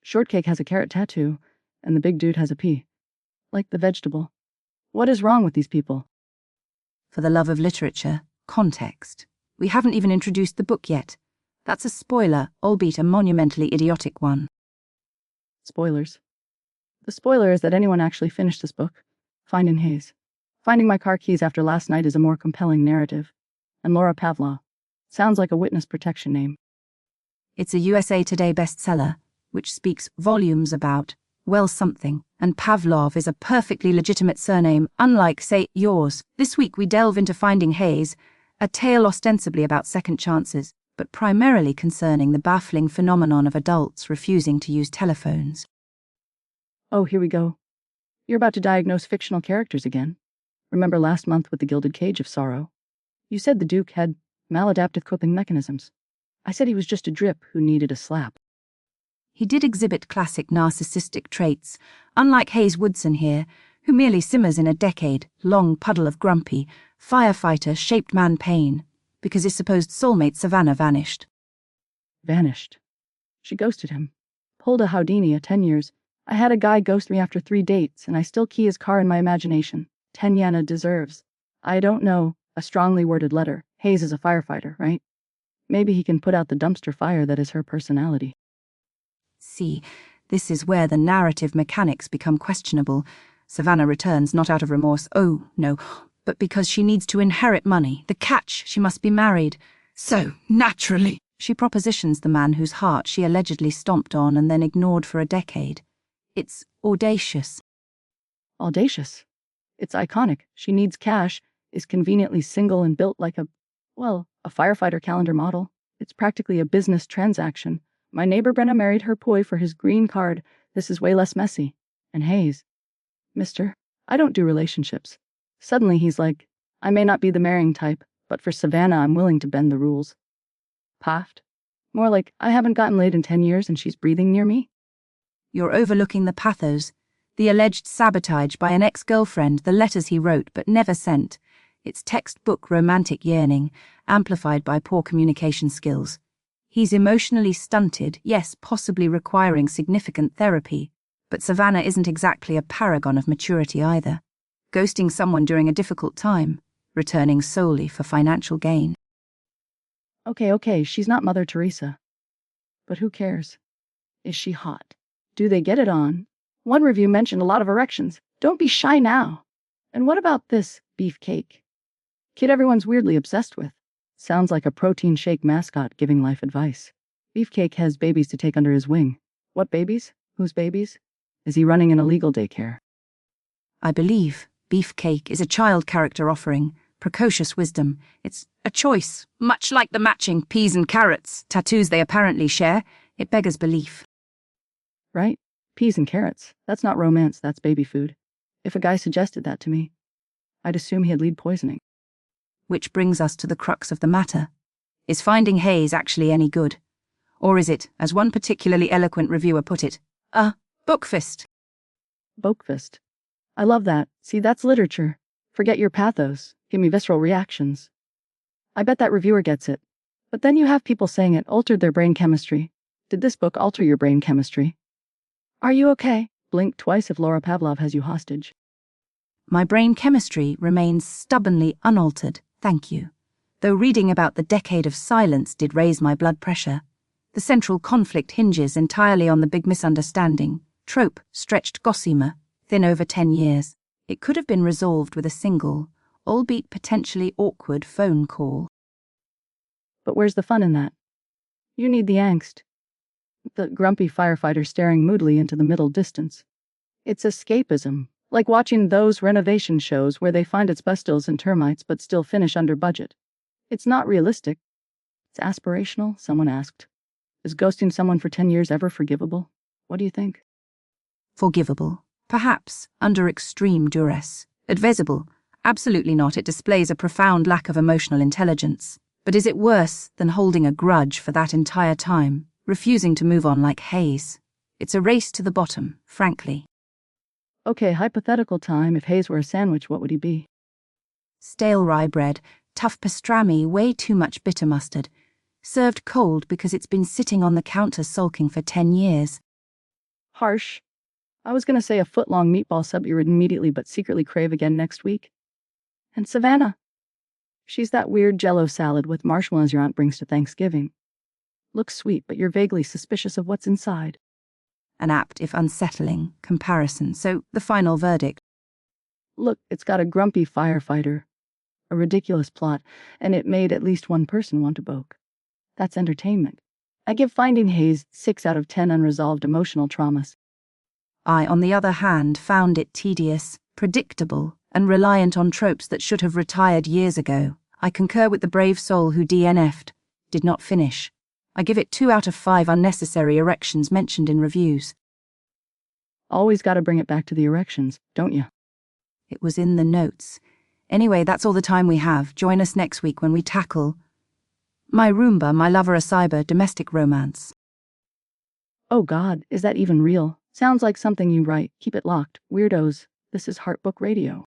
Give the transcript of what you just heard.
Shortcake has a carrot tattoo, and the big dude has a pea. Like the vegetable. What is wrong with these people? For the love of literature, context. We haven't even introduced the book yet. That's a spoiler, albeit a monumentally idiotic one. Spoilers. The spoiler is that anyone actually finished this book. Finding Hayes. Finding my car keys after last night is a more compelling narrative. And Laura Pavlov. Sounds like a witness protection name. It's a USA Today bestseller, which speaks volumes about, well, something, and Pavlov is a perfectly legitimate surname, unlike, say, yours. This week we delve into Finding Hayes, a tale ostensibly about second chances, but primarily concerning the baffling phenomenon of adults refusing to use telephones. Oh, here we go. You're about to diagnose fictional characters again. Remember last month with the Gilded Cage of Sorrow? You said the Duke had maladaptive coping mechanisms. I said he was just a drip who needed a slap. He did exhibit classic narcissistic traits, unlike Hayes Woodson here, who merely simmers in a decade-long puddle of grumpy, firefighter-shaped man pain, because his supposed soulmate Savannah vanished. Vanished. She ghosted him. Pulled a Houdini at 10 years. I had a guy ghost me after 3 dates, and I still key his car in my imagination. Tanyana deserves. I don't know, a strongly worded letter. Hayes is a firefighter, right? Maybe he can put out the dumpster fire that is her personality. See, this is where the narrative mechanics become questionable. Savannah returns not out of remorse, oh, no, but because she needs to inherit money. The catch, she must be married. So, naturally, she propositions the man whose heart she allegedly stomped on and then ignored for a decade. It's audacious. Audacious. It's iconic. She needs cash, is conveniently single and built like a firefighter calendar model. It's practically a business transaction. My neighbor Brenna married her boy for his green card. This is way less messy. And Hayes. Mister, I don't do relationships. Suddenly he's like, I may not be the marrying type, but for Savannah I'm willing to bend the rules. Paft? More like, I haven't gotten laid in 10 years and she's breathing near me? You're overlooking the pathos, the alleged sabotage by an ex-girlfriend, the letters he wrote but never sent. It's textbook romantic yearning, amplified by poor communication skills. He's emotionally stunted, yes, possibly requiring significant therapy, but Savannah isn't exactly a paragon of maturity either. Ghosting someone during a difficult time, returning solely for financial gain. Okay, she's not Mother Teresa. But who cares? Is she hot? Do they get it on? One review mentioned a lot of erections. Don't be shy now. And what about this beefcake? Kid everyone's weirdly obsessed with. Sounds like a protein shake mascot giving life advice. Beefcake has babies to take under his wing. What babies? Whose babies? Is he running an illegal daycare? I believe Beefcake is a child character offering precocious wisdom. It's a choice, much like the matching peas and carrots tattoos they apparently share. It beggars belief. Right? Peas and carrots. That's not romance, that's baby food. If a guy suggested that to me, I'd assume he had lead poisoning. Which brings us to the crux of the matter. Is Finding Hayes actually any good? Or is it, as one particularly eloquent reviewer put it, a bookfist? Bookfist. I love that. See, that's literature. Forget your pathos. Give me visceral reactions. I bet that reviewer gets it. But then you have people saying it altered their brain chemistry. Did this book alter your brain chemistry? Are you okay? Blink twice if Laura Pavlov has you hostage. My brain chemistry remains stubbornly unaltered, thank you. Though reading about the decade of silence did raise my blood pressure. The central conflict hinges entirely on the big misunderstanding, trope, stretched gossamer, thin over 10 years. It could have been resolved with a single, albeit potentially awkward phone call. But where's the fun in that? You need the angst. The grumpy firefighter staring moodily into the middle distance. It's escapism, like watching those renovation shows where they find asbestos and termites but still finish under budget. It's not realistic. It's aspirational, someone asked. Is ghosting someone for 10 years ever forgivable? What do you think? Forgivable. Perhaps, under extreme duress. Advisable. Absolutely not. It displays a profound lack of emotional intelligence. But is it worse than holding a grudge for that entire time, refusing to move on like Hayes? It's a race to the bottom, frankly. Okay, hypothetical time. If Hayes were a sandwich, what would he be? Stale rye bread, tough pastrami, way too much bitter mustard. Served cold because it's been sitting on the counter sulking for 10 years. Harsh. I was gonna say a foot-long meatball sub you would immediately but secretly crave again next week. And Savannah. She's that weird Jell-O salad with marshmallows your aunt brings to Thanksgiving. Looks sweet, but you're vaguely suspicious of what's inside. An apt, if unsettling, comparison. So, the final verdict. Look, it's got a grumpy firefighter, a ridiculous plot, and it made at least one person want to boke. That's entertainment. I give Finding Hayes 6 out of 10 unresolved emotional traumas. I, on the other hand, found it tedious, predictable, and reliant on tropes that should have retired years ago. I concur with the brave soul who DNF'd, did not finish. I give it 2 out of 5 unnecessary erections mentioned in reviews. Always gotta bring it back to the erections, don't you? It was in the notes. Anyway, that's all the time we have. Join us next week when we tackle My Roomba, My Lover a Cyber, Domestic Romance. Oh God, is that even real? Sounds like something you write. Keep it locked. Weirdos. This is Heartbook Radio.